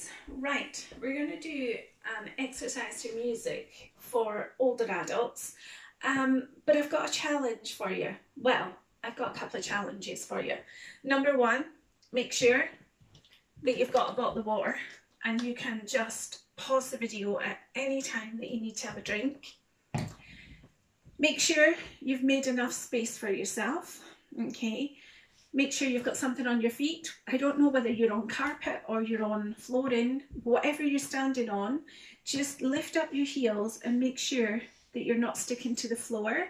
guys. Right, we're going to do an exercise to music for older adults, but I've got a challenge for you. Well, I've got a couple of challenges for you. Number one, make sure that you've got a bottle of water and you can just pause the video at any time that you need to have a drink. Make sure you've made enough space for yourself, okay? Make sure you've got something on your feet. I don't know whether you're on carpet or you're on flooring, whatever you're standing on, just lift up your heels and make sure that you're not sticking to the floor,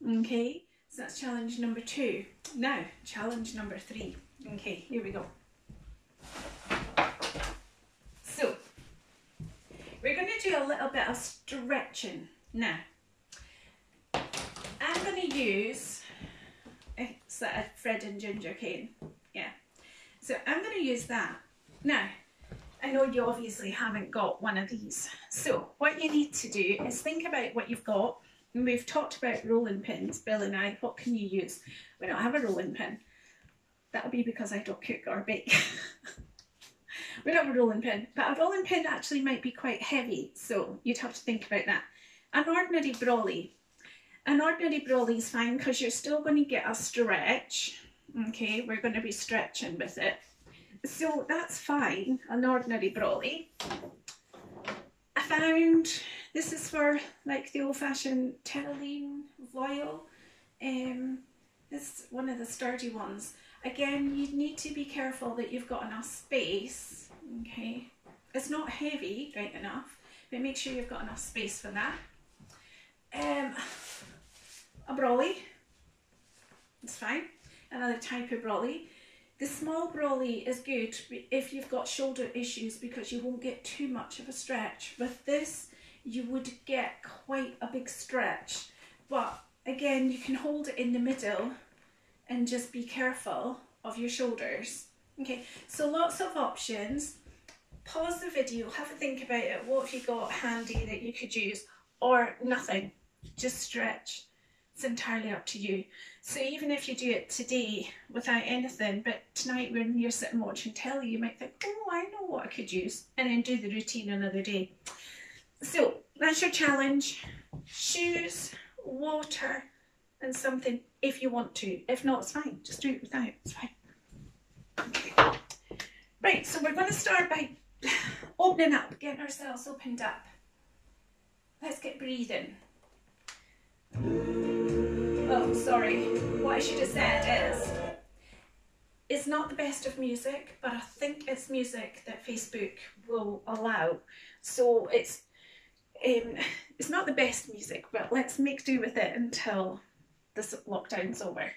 okay? So that's challenge number 2. Now, challenge number 3. Okay, here we go. So, we're going to do a little bit of stretching. Now, I'm going to use... it's a Fred and Ginger cane, yeah. So I'm going to use that. Now, I know you obviously haven't got one of these. So what you need to do is think about what you've got. And we've talked about rolling pins, Bill and I. What can you use? We don't have a rolling pin. That'll be because I don't cook or bake. We don't have a rolling pin. But a rolling pin actually might be quite heavy. So you'd have to think about that. An ordinary brolly. An ordinary brolly is fine because you're still going to get a stretch. Okay, we're going to be stretching with it. So that's fine, an ordinary brolly. I found, this is for like the old-fashioned terraline voile. This is one of the sturdy ones. Again, you need to be careful that you've got enough space. Okay, it's not heavy, right enough, but make sure you've got enough space for that. A brolly, it's fine, another type of brolly. The small brolly is good if you've got shoulder issues because you won't get too much of a stretch. With this, you would get quite a big stretch, but again, you can hold it in the middle and just be careful of your shoulders. Okay, so lots of options. Pause the video, have a think about it. What have you got handy that you could use, or nothing, just stretch. It's entirely up to you. So even if you do it today without anything, but tonight when you're sitting watching telly, you might think, oh, I know what I could use, and then do the routine another day. So that's your challenge. Shoes, water, and something if you want to. If not, it's fine. Just do it without. It's fine. Okay. Right, so we're going to start by opening up, getting ourselves opened up. Let's get breathing. Oh, sorry. What I should have said is, it's not the best of music, but I think it's music that Facebook will allow. So it's not the best music, but let's make do with it until this lockdown's over.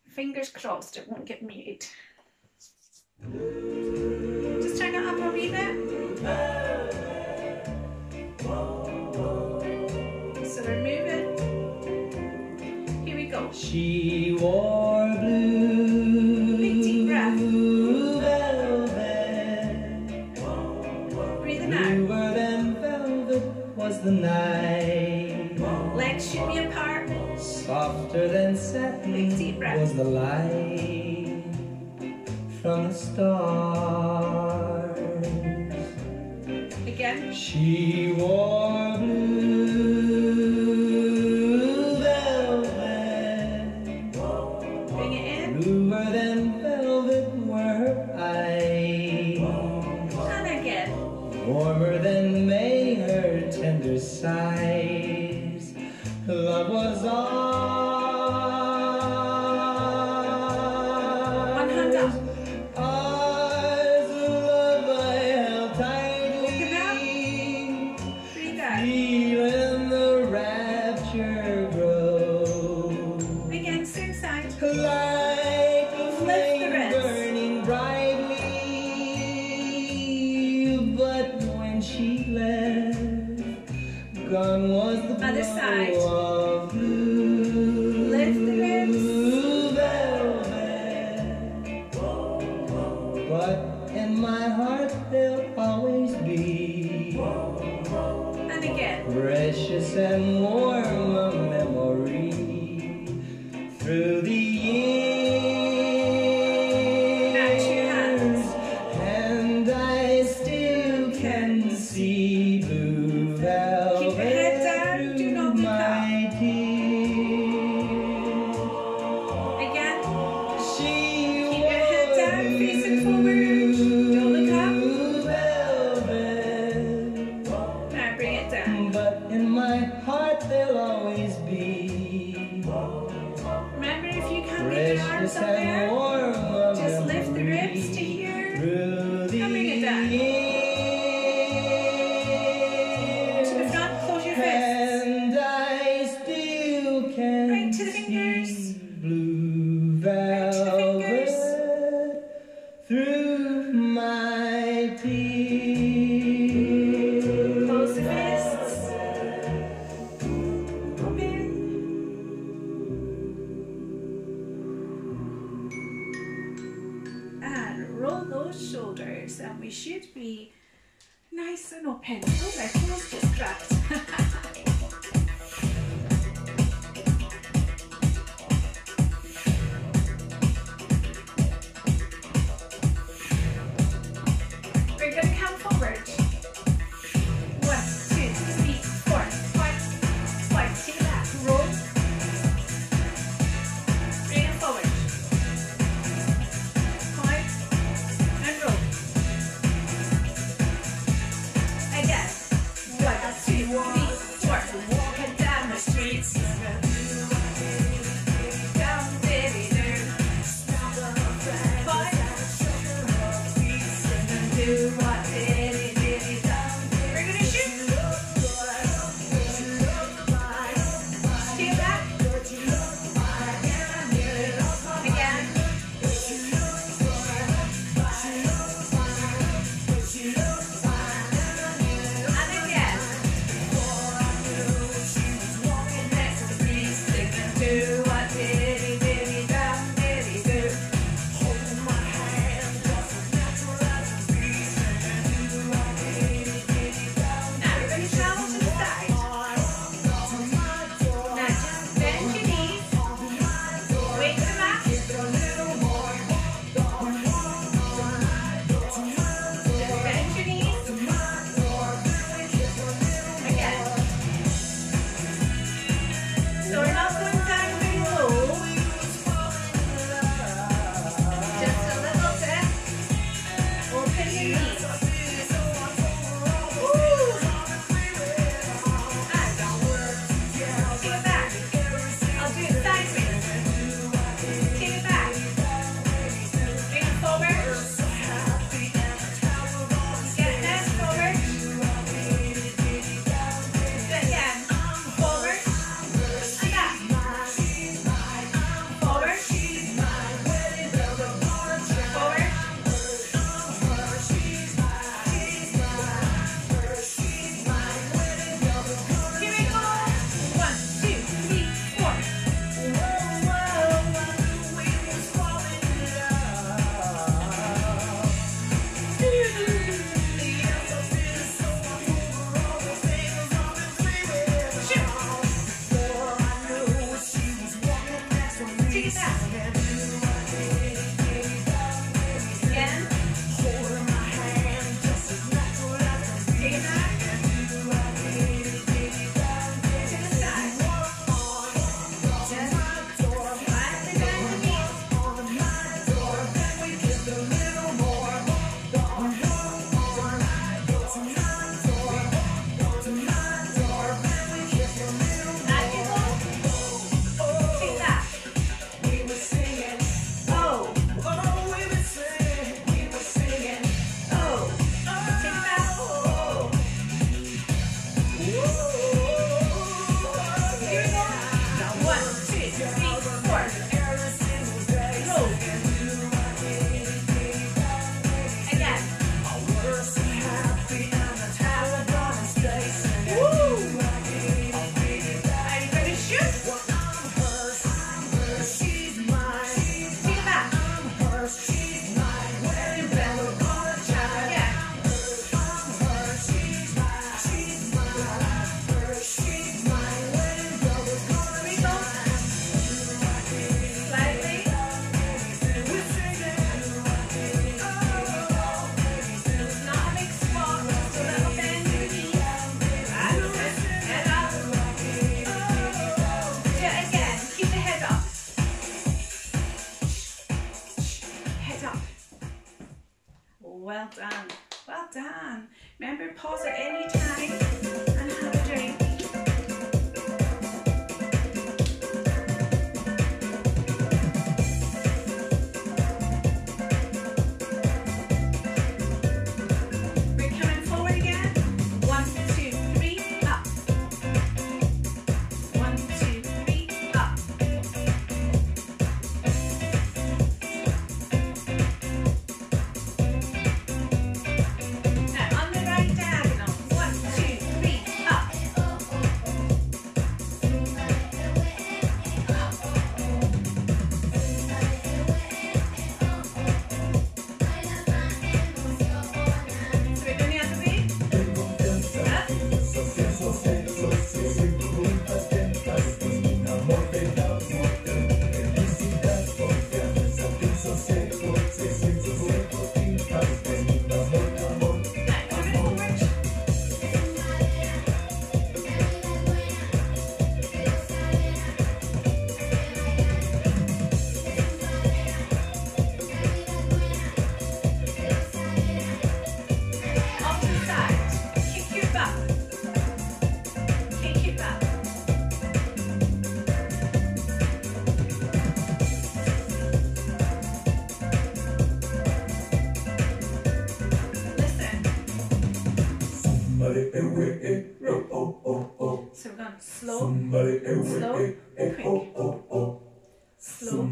Fingers crossed it won't get muted. Just turn it up a wee bit. So we're moving. Here we go. She wore blue. Big deep breath. Velvet. Breathing out. Bluer than velvet was the night. Legs should be apart. Softer than satin Big deep breath. was the light from the stars. Again. She wore blue velvet. Bring it in. Bluer than velvet were her eyes. And again. Warmer than May her tender sighs. Love was all. One hand up. Eyes of love I held Open up. tightly. Breathe out. Feeling the rapture grow. Again, same side. Like a Lift the flame wrist. burning brightly. But when she left, gone was the Other glow side. of blue. Lift the ribs. Velvet. But in my heart there'll always be And again. precious and warm a memory through the years. Now 2 hands. And through my tears. Close the fists. Open. And roll those shoulders, and we should be nice and open. Oh, my toes just cracked. We're going to come forward. 1, 2, 3, 4, 5. Take that. Roll. Bring it forward. 5. And roll. Again. 1, 2, 3, 4. Walking down the streets. Down, baby, down. 5. Do what diddy diddy down. We're gonna shoot. Stay back. Again. And again. Walking next to me, singing, do what diddy diddy down, diddy do. Hold my hand, just as natural as a breeze. Now we're going to travel to the side. Now just bend your knees. Weight to the mat. Just bend your knees. Again. So we're not going down very low. Just a little bit. Open your knees. Woo! And take it back. I'll do it sideways. Take it back. Bring it forward. Get it forward. Do it again. Forward. And back. Forward. Forward. Here we go. 1, 2, 3, 4. Take it back. Again. Take it back. To the side. Just slightly bend the knees. Back you go. Take that. Oh. Oh. Take it back. Here we go. Now 1, 2, 3, 4. Roll. Again. Woo! Are you ready to shoot? Take it back. Again. Here we go. Slightly. It's not a big squat, just a little bend in the knees. That's it. Head up. Do it again. Keep the head up. Head up. Well done. Well done. Remember, pause at any time and have a drink. We're coming forward again. 1, 2, 3, up. 1, 2, 3, up. So we're going slow, slow, quick. Slow, slow.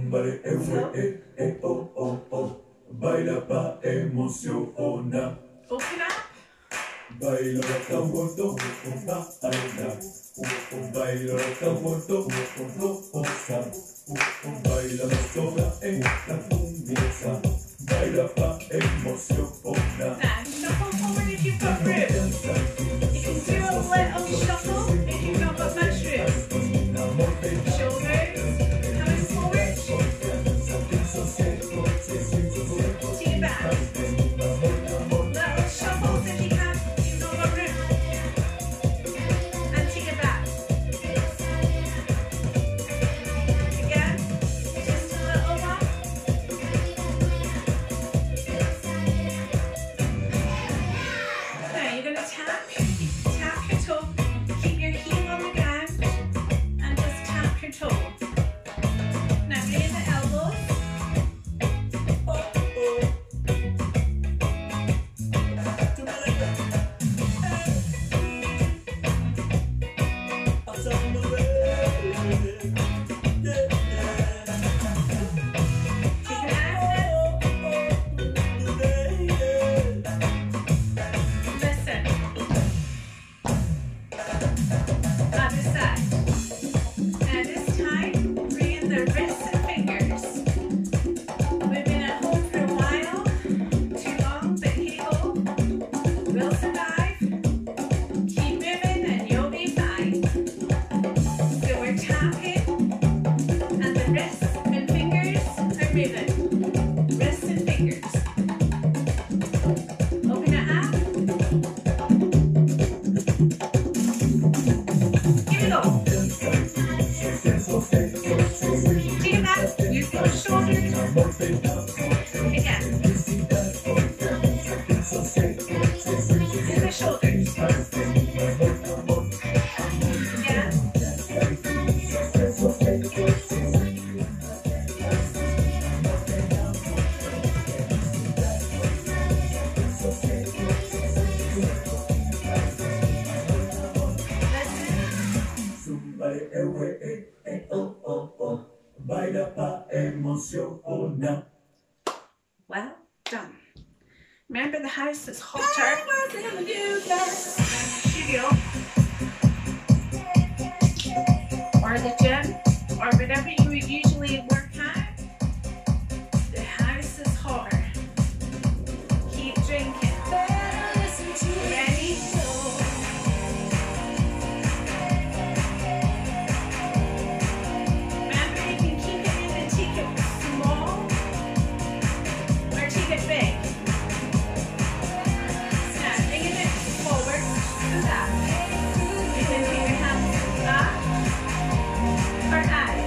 Baila pa emociona. Open up. Baila tan gordo, baila. Baila tan gordo, goza. Baila la sola en la cumbia. Baila pa emociona. Now shuffle forward if you've got room. You can do a little shuffle if you've not got much room. Shoulders coming forward. Take it back. Little shuffles if you can. You've not got room. And take it back. Again. Just a little one. Now you're going to tap your toe, keep your heel on the ground, and just tap your toe. Now bring in the elbows. Take an accent. Listen. Other side. Now this time, bring in the wrists and fingers. We've been at home for a while. Too long, but hey ho. We'll survive. Keep moving and you'll be fine. So we're tapping and the wrists and fingers are moving. Wrists and fingers. Open it up. Give it all. Take it back. Use those shoulders. Again. Use the shoulders. Again. Baila pa emociona. Well done. Remember the house is hotter. Studio. Or the gym. Or whatever you would usually work at. The house is hotter. Keep drinking. Ready? Remember you can keep it in and take it small or take it big. Now bringing it forward to that. You can put your hands up or out.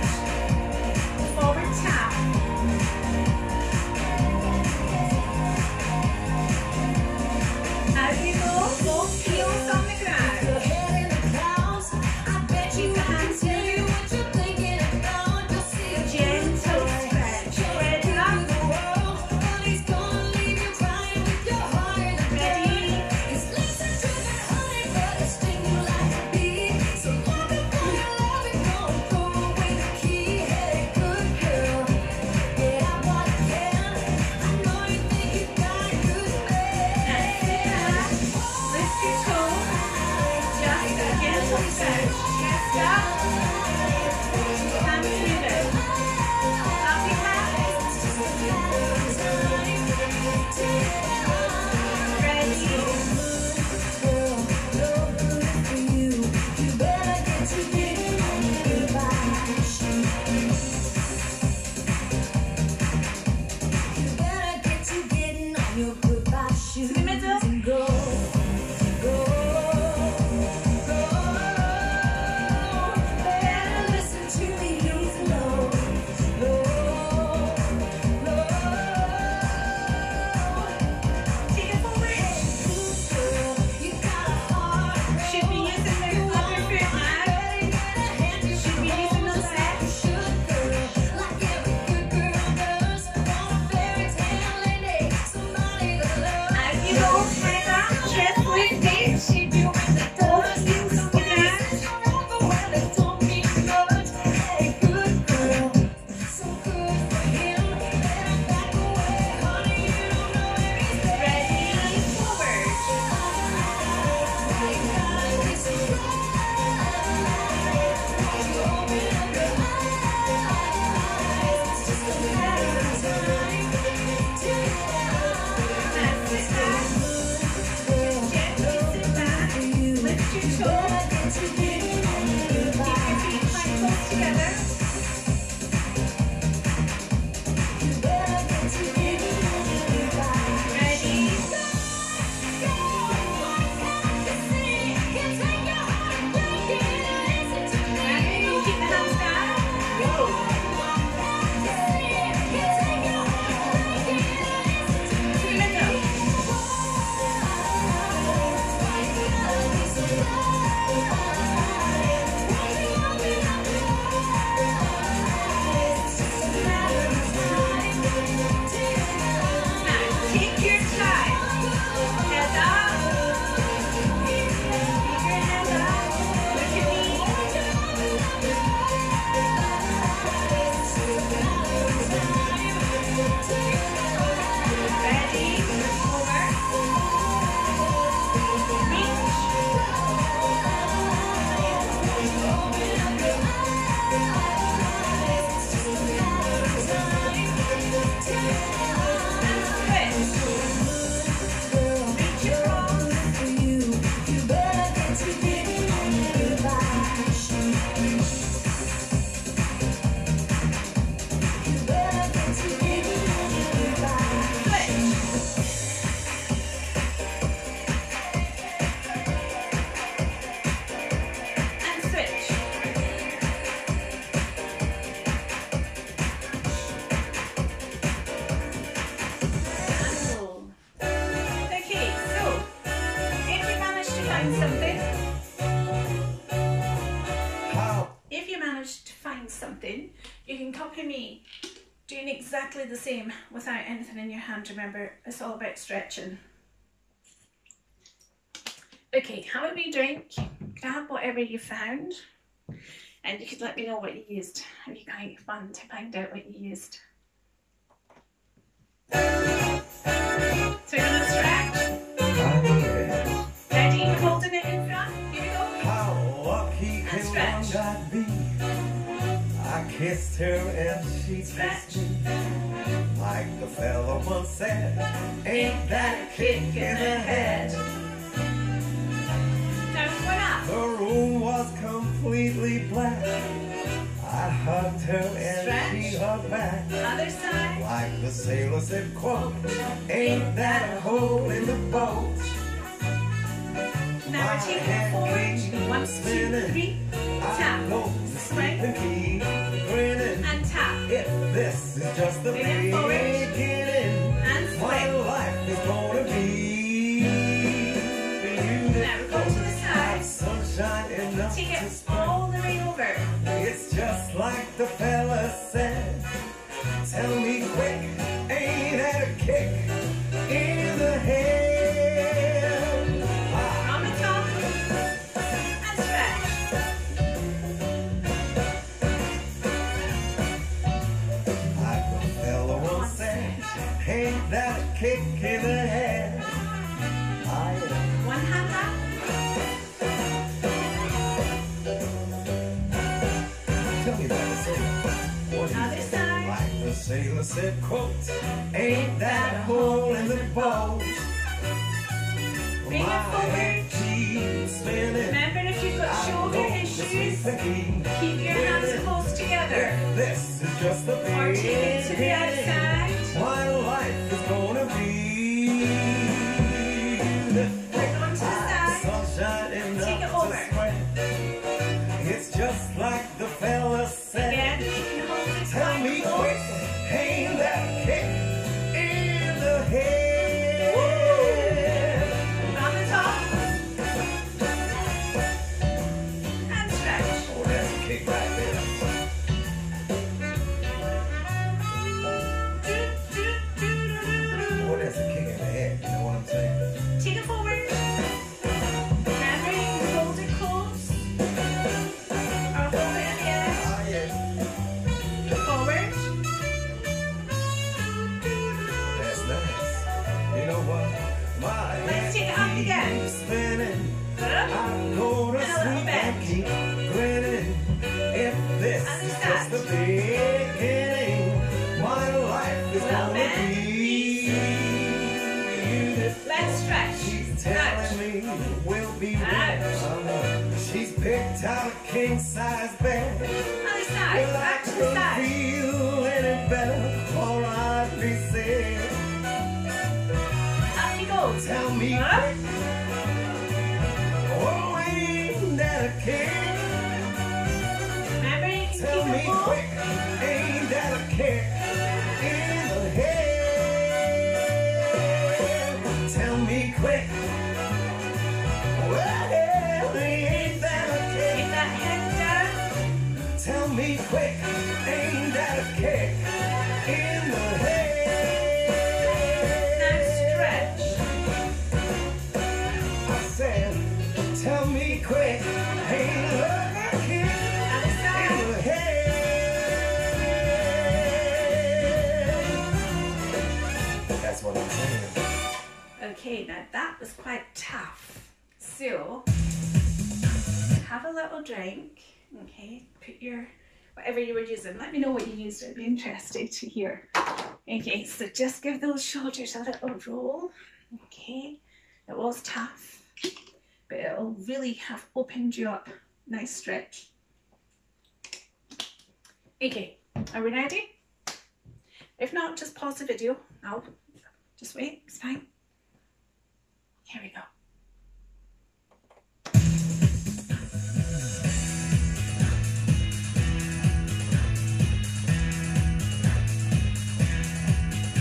Take your time. Head up. Keep your head up. Look at me. Ready? Over. Reach. Something, you can copy me doing exactly the same without anything in your hand. Remember, it's all about stretching. Okay, have a wee drink, grab whatever you found, and you could let me know what you used. It'd be quite fun to find out what you used. So we're gonna stretch. Ready? Holding it in front. Here we go. How lucky and stretch. I be? I kissed her and she kissed me. Like the fella once said, ain't that a kick in the head? Now what up? The room was completely black. I hugged her and Stretch. she hugged back. Other side. Like the sailor said, quote, ain't that a hole in the boat? Now we're taking it forward. 1, 2, 3. Tap. Swing. And keep grinning. And tap. If this is just the Bring it forward. beginning, And my swing. life is gonna be beautiful. Now go to the side. Sunshine enough Take to it spread. all the way over. It's just like the fella said. Tell me quick, ain't that a kick in the head? On the top. And stretch. Like the fella once said, ain't that a kick in the head? One hand up. Tell me about the sailor. What he Other said. side. Like the sailor said, quote, ain't that a hole in the boat? Bring it My forward. head keeps spinning. Remember, if you've got shoulder issues, keep your hands close together. This is just the Or take it to the other beginning. side. My life is gonna be beautiful. We're going to the side. Sunshine enough Take it to over. spread. It's just like the fella said. Again, you can hold it Tell quite me close. quick, ain't that a kick in the head? On the top. And stretch. Oh, that's a kick right there. Oh, that's a kick in the head. You know what I'm saying? Take it forward. Remember, you can hold it close. Or hold it in the air. Ah, yeah. Forward. That's nice. You know what? My Let's head take it up again. keeps spinning. Up. I'm gonna And a little sleep bit. and keep grinning. If this And is stretch. just the beginning, my life is Little gonna bit. be beautiful. Let's stretch. She's Ouch. telling me we'll be Ouch. right. She's picked out a king-size bed. Other side. Will I Back to the could side. feel any better, or I'd be sick. Up you go. Tell me Up. quick. Oh, ain't that a kick? Remember, you can Tell keep me it full. quick, ain't that a kick in the head? Tell me quick. Well, ain't that a kick? Keep that head down. Tell me quick, ain't that a kick in the head? Now That's what I'm saying. Okay, now that was quite tough. So, have a little drink. Okay, put your, whatever you were using. Let me know what you used. I'd be interested to hear. Okay, so just give those shoulders a little roll. Okay, it was tough, but it'll really have opened you up. Nice stretch. Okay, are we ready? If not, just pause the video. No, just wait, it's fine. Here we go.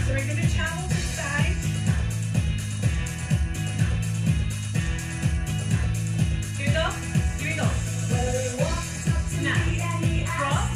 So we're going to travel to the side. Here we go. Here we go. Now, drop.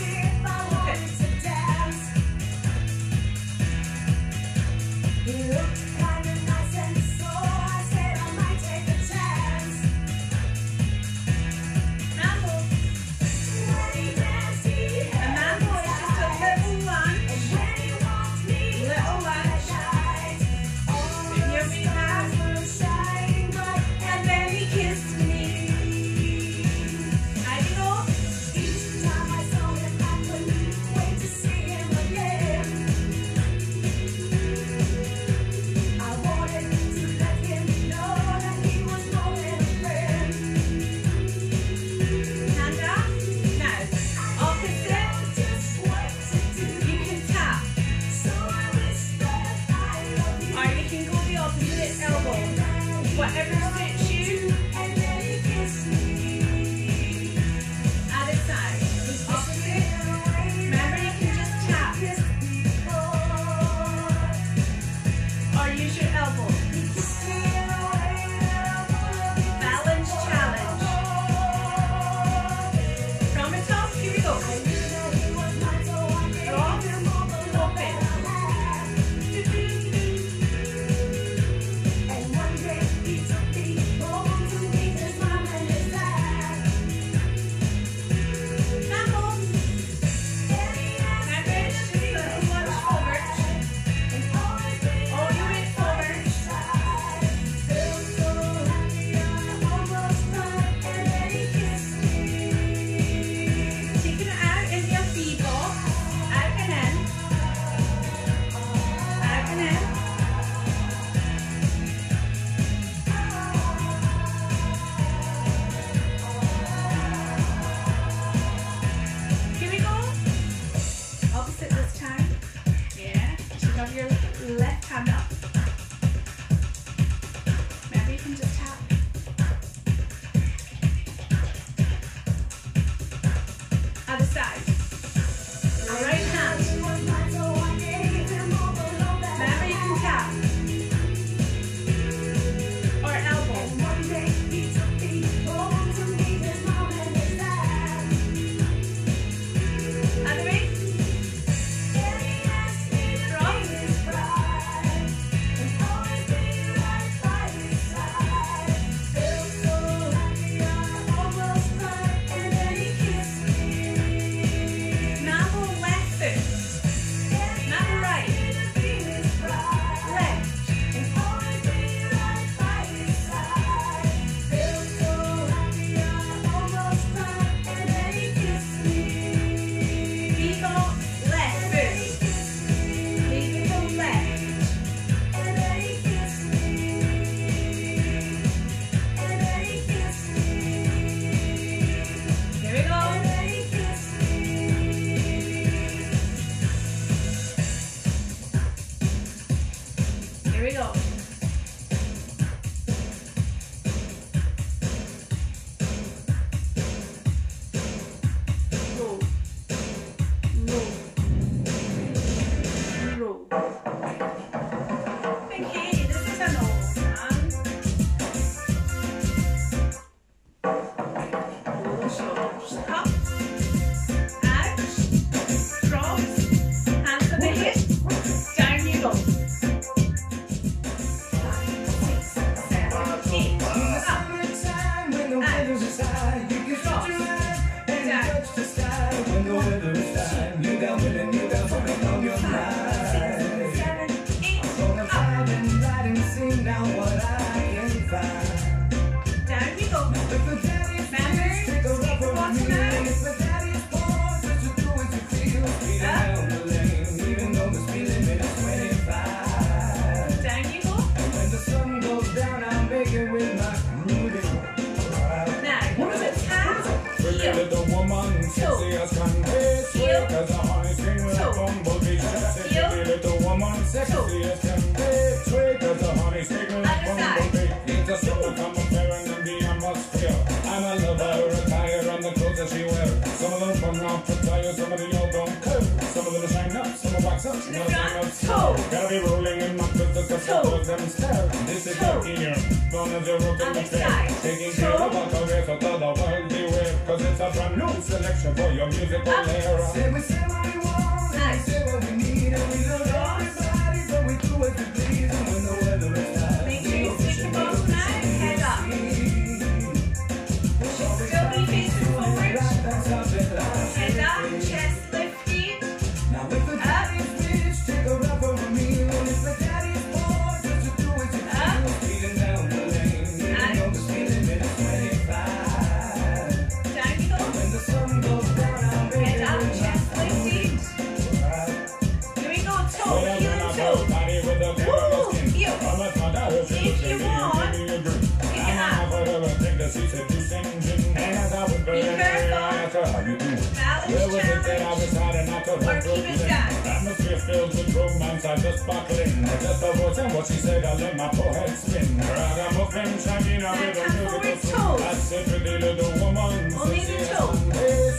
Whatever suits you. Other side. Opposite. Remember, you can just tap. Or use your elbow. Balance challenge. From the top, here we go. Drop, open. Your left hand up. Maybe you can just tap. Other side. Right hand. Maybe you can tap. Or elbow. Other way. Here we go. Roll. Roll. Roll. Okay, this is an old one. Roll the shoulders up, out, drop, hands on the hip, down you go. sing now what I can find. Down we go. If the daddy's rich, take a rub on me. If the daddy's poor, just to do what you feel. Speeding down the lane, even though the speed limit is 25. Down you go. And when the sun goes down, I'll make it with my groovy. Now, what is it? Tap, Pretty heel, little woman, sexy as can be. Sweet as a honey string with a bumblebee. Pretty little woman, sexy as can be. Sweet as a honey string with a bumblebee. It's a summer come appearing in the atmosphere. I'm a lover, attire and the clothes that she wears. Some of them come off the tire, some of them all don't care. Some of them shine up, some of wax up, some of them slow. Gotta be rolling in my crystals, cause I love them stare. This is the gear, known as a rope in the fair. Taking care of our career, so tell the world beware. Cause it's a brand new selection for your musical era. Say we say what we want, and we say what we need, and we love everybody, but we do what we please. And when the weather is hot, make sure you stick your balls now, head up. Still be facing forward. Head up, chest lifted. now if the daddy's rich, take a rub over me. And if the daddy's poor, just to do what you feel. Speeding down the lane, even though the speed limit is 25. Down you go. When the sun goes down, I'll make Head it up, with chest my lifted. groovy. Here we go, toe, heel and toe. Woo, heel. If you want, pick it up. Be careful. Balance challenge. Or keep it down. Atmosphere filled with romance, I just sparkling. Just a voice and what she said, I let my forehead spin. Ragamuffin shining out with a beautiful soul. I said pretty little woman. Only the toe.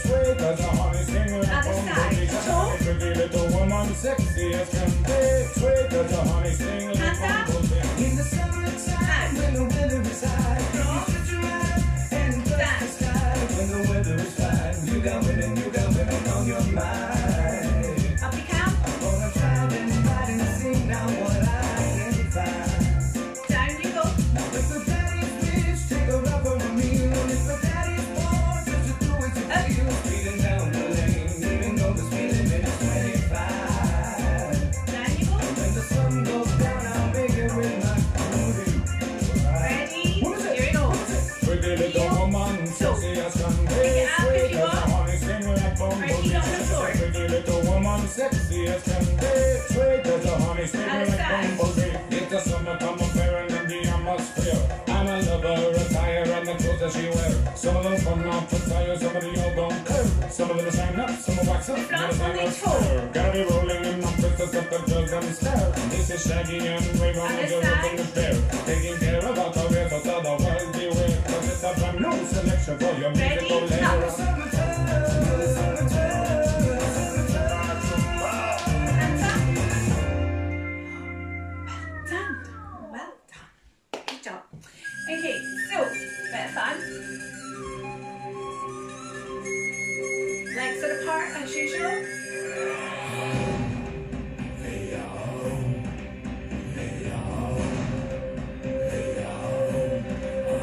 Sweet as a honey sting with a Other side. Toe. pretty little woman, sexy as can be. Sweet as a honey sting with a Hands up. bumblebee. In the summertime, when the weather is high, you sit your eyes and touch the sky. When the weather is fine, you got women on your mind. Up you come. I'm gonna try and ride and sing now what I can find. Down you go. Now if the daddy's rich, take a rub over me. And if the daddy's poor, just to do what you feel. Speeding down the lane, even though the speed limit is 25. Down you go. And when the sun goes down, I'll make it with my groovy. Ready? What is it? Here we go. Pretty little woman, sexy as can be. Pick it up if Sweet you as a want. honey sting with a bumblebee. keep on the floor. Pretty little woman, sexy as can be. Sweet as a honey sting Other with a side. bumblebee. It's the summer come appearing in the atmosphere. I'm a lover, attire and the clothes that she wears. Some of them come off the tire, some of them all don't care. Some of them shine up, some of wax up, some of them only stare. Gotta be rolling in my crystals, up the girls them stare. This is Shaggy and Ray on Other the side. in the fair. Taking care of our career, so tell the world beware. Cause it's a brand new selection for your Ready? musical Now. era. Hands up. Done. Well done. Good job. Okay, so, bit of fun. Legs are apart as usual.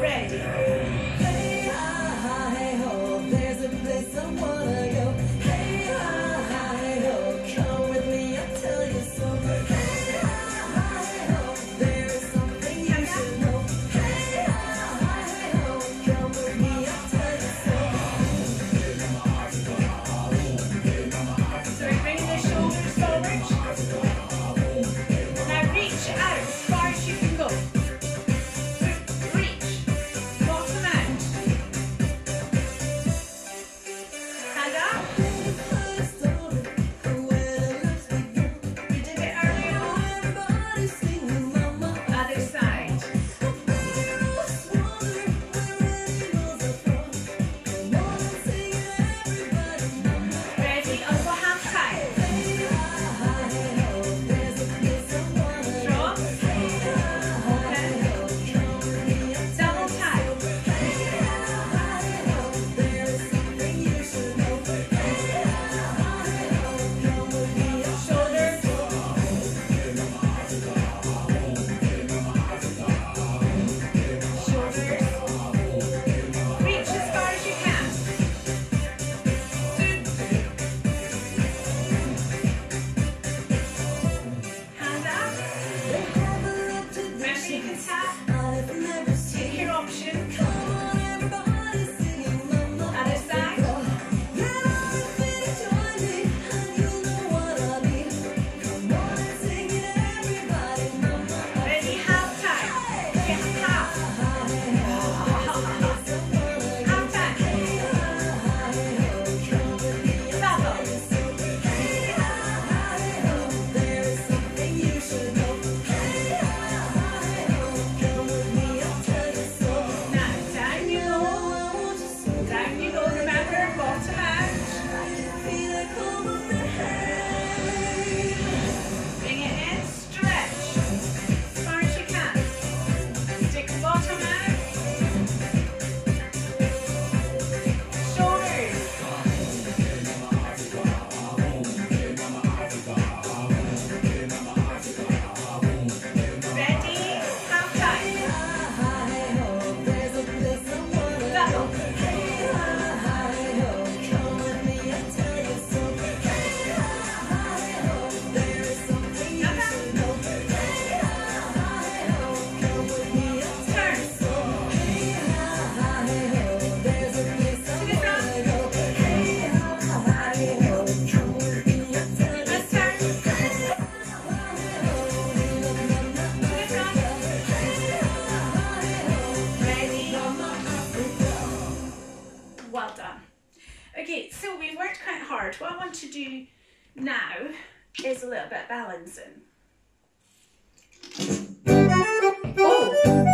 Ready. Hey, ah, hey, ho, there's a hard. What I want to do now is a little bit of balancing. Oh, I'm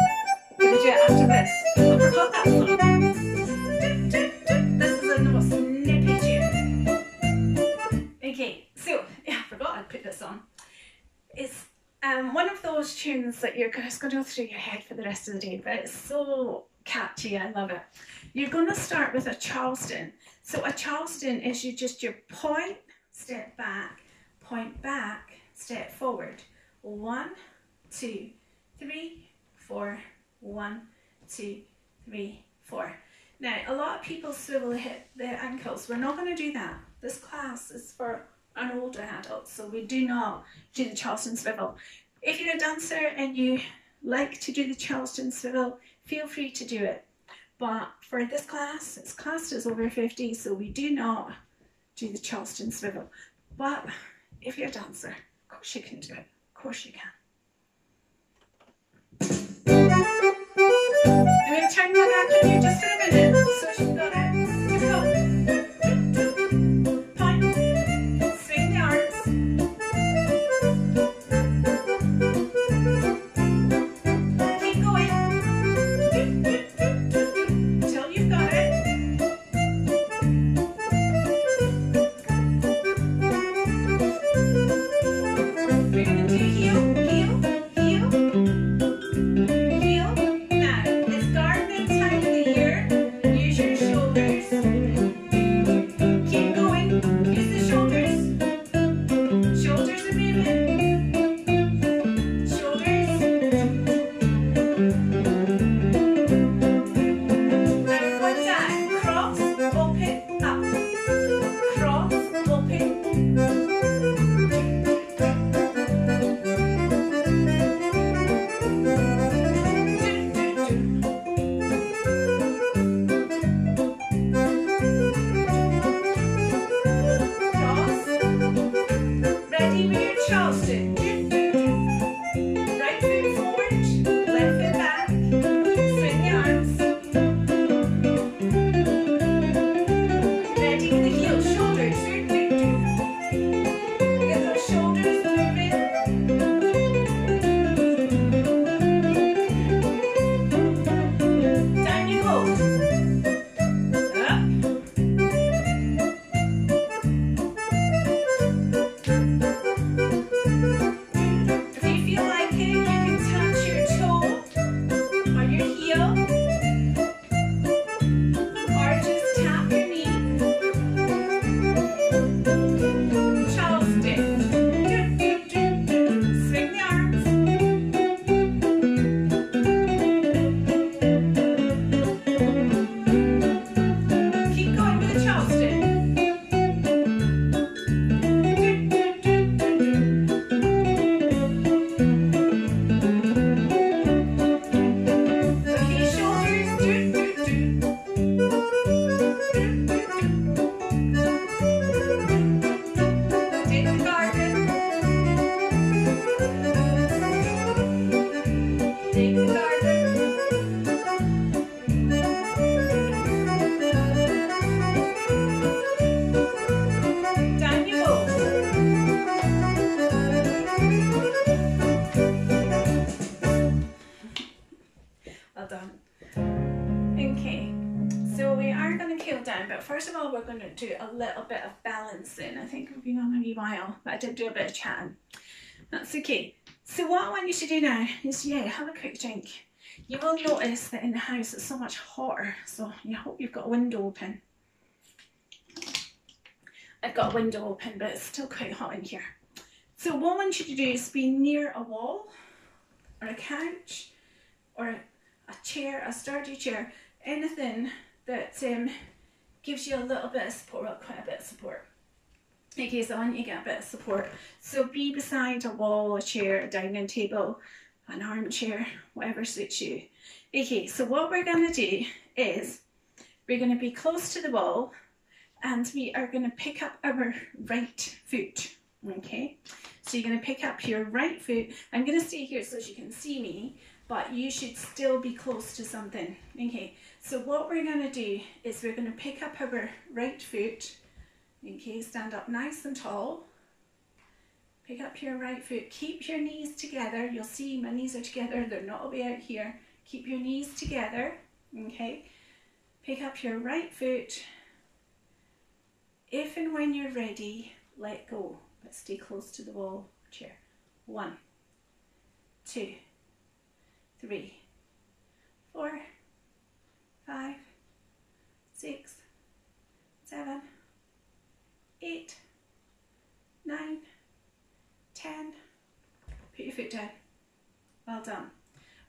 going to do it after this. I forgot that song. This is a most snippy tune. Okay, so yeah, I forgot I'd put this on. It's one of those tunes that you're just going to go through your head for the rest of the day, but it's so catchy, I love it. You're going to start with a Charleston. So a Charleston is your point, step back, step forward. 1, 2, 3, 4. 1, 2, 3, 4. Now, a lot of people swivel hit their ankles. We're not going to do that. This class is for an older adult, so we do not do the Charleston swivel. If you're a dancer and you like to do the Charleston swivel, feel free to do it. But for this class, it's classed as over 50, so we do not do the Charleston swivel. But if you're a dancer, of course you can do it. Of course you can. I'm going to turn my back on you just for a minute. So she's got it. Here we go. Point. Swing the arms. Keep going. Till you've got it. We're going to do heel, heel, heel. Heel. Now, it's garden time of the year. Use your shoulders. Keep going. Use the shoulders. Shoulders are moving. Shoulders. Now, one time. Cross, open, up. Cross, open. Ready with your Charleston. Right foot forward, left foot back. Swing the arms. Ready with the heel, shoulders. Get those shoulders moving. Down you go. Up. If you feel like it, you can touch your toe or your heel, or just tap your knee. Charleston. Swing the arms. Keep going with the Charleston. Okay, shoulders. Take the garden. Take the garden. Down you go. Well done. Okay, so we are going to cool down, but first of all we're going to do a little bit of balancing. I think we've been on a wee while, but I did do a bit of chatting. That's okay. So what I want you to do now is, have a quick drink. You will notice that in the house it's so much hotter, so you hope you've got a window open. I've got a window open, but it's still quite hot in here. So what I want you to do is be near a wall, or a couch, or a chair, a sturdy chair, anything that gives you a little bit of support, well, quite a bit of support. Okay, so I want you to get a bit of support. So be beside a wall, a chair, a dining table, an armchair, whatever suits you. Okay, so what we're going to do is we're going to be close to the wall and we are going to pick up our right foot. Okay, so you're going to pick up your right foot. I'm going to stay here so you can see me, but you should still be close to something. Okay, so what we're going to do is we're going to pick up our right foot Okay, stand up nice and tall. Pick up your right foot. Keep your knees together. You'll see my knees are together. They're not all the way out here. Keep your knees together. Okay. Pick up your right foot. If and when you're ready, let go. But stay close to the wall chair. 1, 2, 3, 4, 5, 6, 7, 8, 9, 10. Put your foot down. Well done.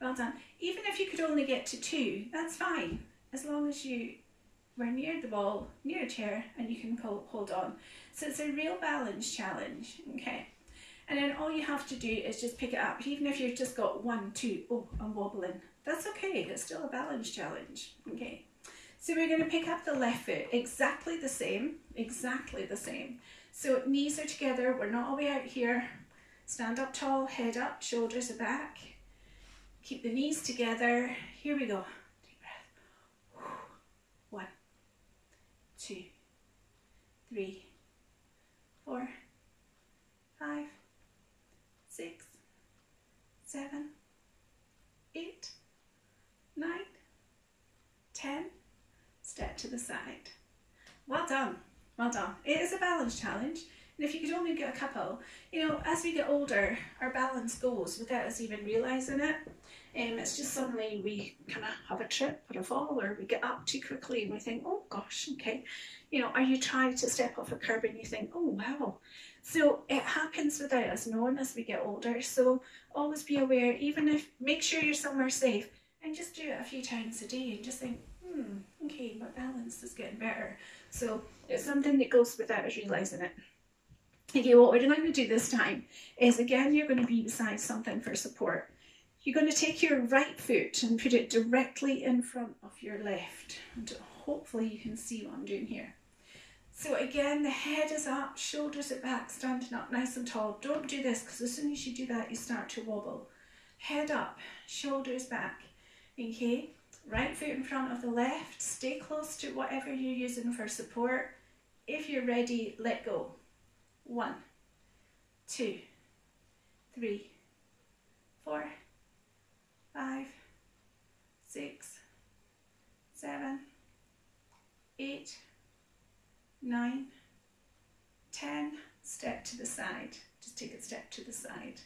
Well done. Even if you could only get to 2, that's fine. As long as you were near the wall, near a chair, and you can hold on. So it's a real balance challenge. Okay. And then all you have to do is just pick it up. Even if you've just got 1, 2, oh, I'm wobbling. That's okay. It's still a balance challenge. Okay. So we're going to pick up the left foot. Exactly the same. Exactly the same. So knees are together. We're not all the way out here. Stand up tall, head up, shoulders are back. Keep the knees together. Here we go. Deep breath. 1, 2, 3, 4, 5, 6, 7, 8, 9, 10. Step to the side. Well done. Well done. It is a balance challenge. And if you could only get a couple, you know, as we get older, our balance goes without us even realising it. It's just suddenly we kind of have a trip or a fall, or we get up too quickly and we think, oh gosh, okay. You know, or you try to step off a curb and you think, oh wow. So it happens without us knowing as we get older. So always be aware, even if, make sure you're somewhere safe and just do it a few times a day and just think, okay, my balance is getting better. So it's something that goes without us realising it. Okay, what we're going to do this time is, again, you're going to be beside something for support. You're going to take your right foot and put it directly in front of your left. And hopefully you can see what I'm doing here. So again, the head is up, shoulders are back, standing up nice and tall. Don't do this, because as soon as you do that, you start to wobble. Head up, shoulders back. Okay, right foot in front of the left. Stay close to whatever you're using for support. If you're ready, let go. 1, 2, 3, 4, 5, 6, 7, 8, 9, 10. Step to the side. Just take a step to the side.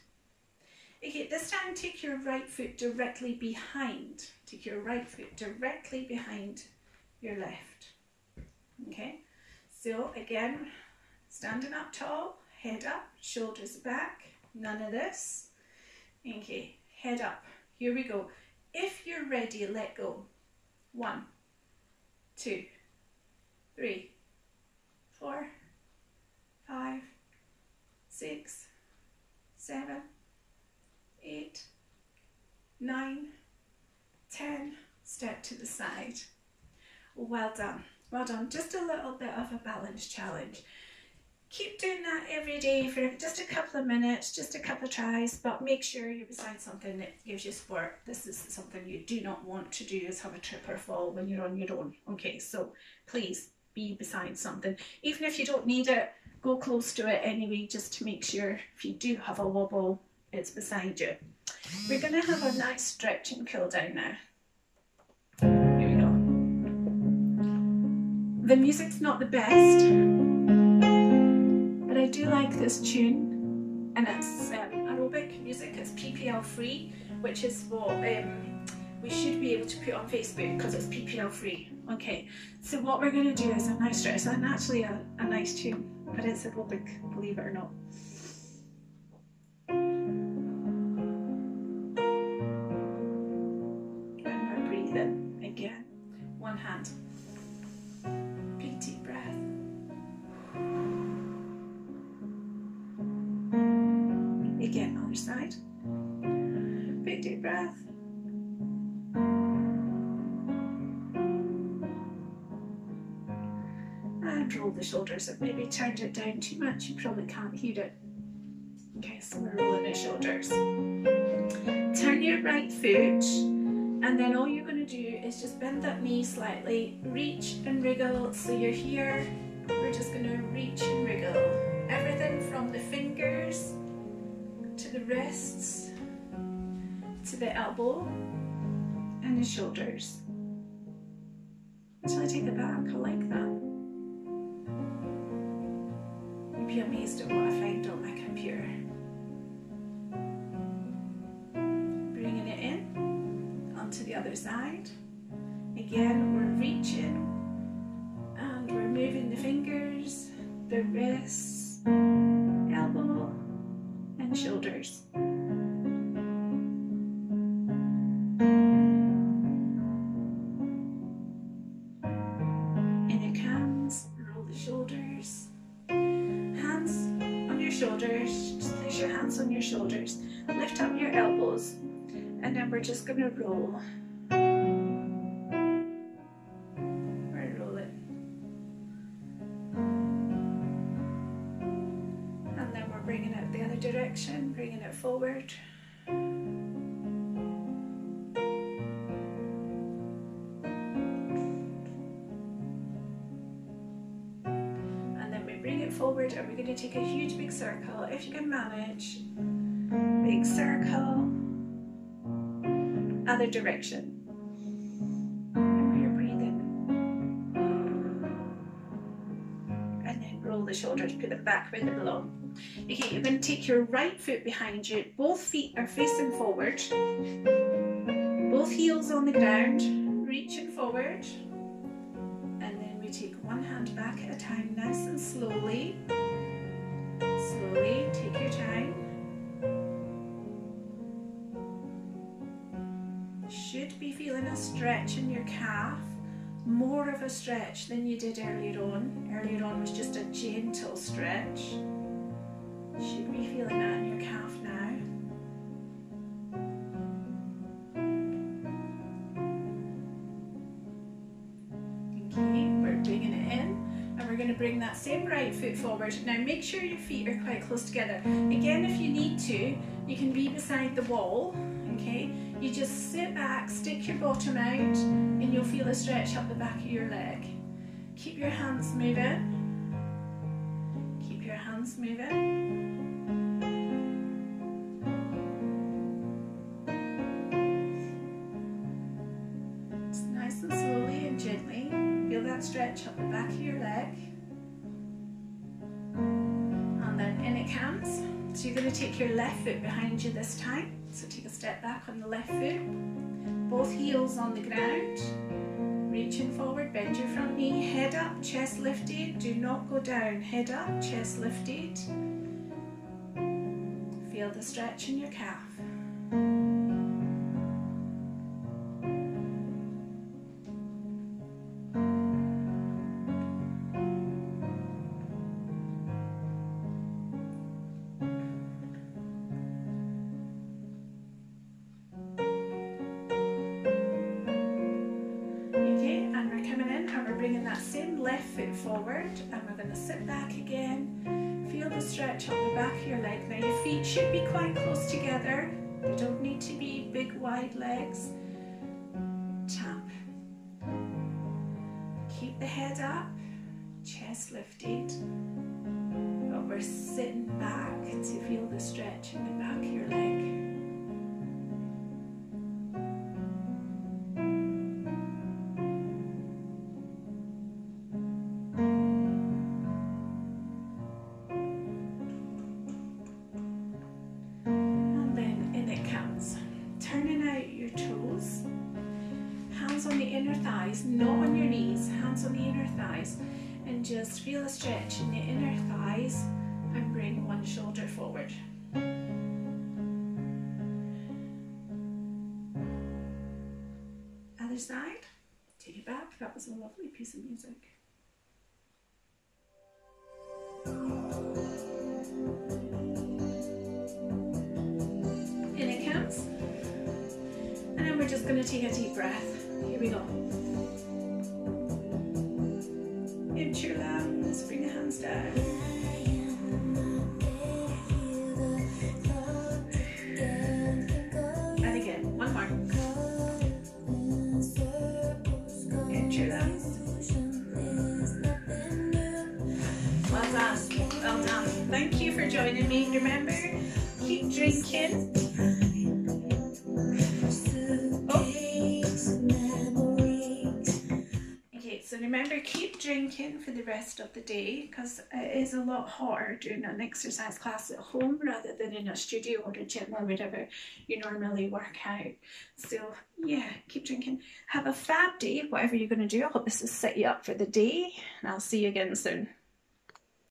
Okay, this time take your right foot directly behind. Take your right foot directly behind your left. Okay, so again, standing up tall, head up, shoulders back, none of this. Okay, head up, here we go. If you're ready, let go. 1, 2, 3, 4, 5, 6, 7, 8, 9, 10. Step to the side. Well done, well done. Just a little bit of a balance challenge. Keep doing that every day for just a couple of minutes, just a couple of tries, but make sure you're beside something that gives you support. This is something you do not want to do, is have a trip or fall when you're on your own. Okay, so please be beside something. Even if you don't need it, go close to it anyway, just to make sure if you do have a wobble, it's beside you. We're going to have a nice stretch and cool down now. Here we go. The music's not the best, but I do like this tune, and it's aerobic music. It's PPL free, which is what we should be able to put on Facebook because it's PPL free. Okay, so what we're going to do is a nice stretch, and actually a nice tune, but it's aerobic, believe it or not. And we're breathing again. One hand. Big deep breath. Again, other side. Big deep breath. And roll the shoulders. I've maybe turned it down too much. You probably can't hear it. Okay, so we're rolling the shoulders. Turn your right foot, and then all you're going to do is just bend that knee slightly. Reach and wriggle. So you're here. We're just going to reach and wriggle. Everything from the fingers to the wrists to the elbow and the shoulders. Until I take it back, I like that. You'd be amazed at what I find on my computer. Bringing it in onto the other side. Again, we're reaching and we're moving the fingers, the wrists, elbow and shoulders. In it comes, roll the shoulders. Hands on your shoulders, just place your hands on your shoulders. Lift up your elbows and then we're just going to roll. Direction, bringing it forward. And then we bring it forward and we're going to take a huge big circle, if you can manage. Big circle, other direction. And we're breathing. And then roll the shoulders, put them back where they belong. Okay, you're going to take your right foot behind you. Both feet are facing forward. Both heels on the ground, reaching forward. And then we take one hand back at a time, nice and slowly. Slowly, take your time. Should be feeling a stretch in your calf. More of a stretch than you did earlier on. Earlier on was just a gentle stretch. Should be feeling that in your calf now. Okay, we're bringing it in and we're going to bring that same right foot forward. Now make sure your feet are quite close together. Again, if you need to, you can be beside the wall, okay? You just sit back, stick your bottom out and you'll feel a stretch up the back of your leg. Keep your hands moving. Keep your hands moving. Stretch up the back of your leg and then in it comes. So you're going to take your left foot behind you this time, so take a step back on the left foot, both heels on the ground, reaching forward, bend your front knee, head up, chest lifted, do not go down, head up, chest lifted. Feel the stretch in your calf. Forward and we're going to sit back again. Feel the stretch up the back of your leg. Now your feet should be quite close together. They don't need to be big wide legs. Tap. Keep the head up, chest lifted. But we're sitting back to feel the stretch in the back of your leg. Not on your knees, hands on the inner thighs, and just feel a stretch in the inner thighs and bring one shoulder forward. Other side, take it back. That was a lovely piece of music. In it counts, and then we're just going to take a deep breath. Here we go. Empty your lungs, bring the hands down. And again, one more. Empty your lungs. remember, keep drinking. Okay, so remember, keep drinking for the rest of the day, because it is a lot hotter doing an exercise class at home rather than in a studio or a gym or whatever you normally work out. So yeah, keep drinking. Have a fab day, whatever you're going to do. I hope this has set you up for the day, and I'll see you again soon.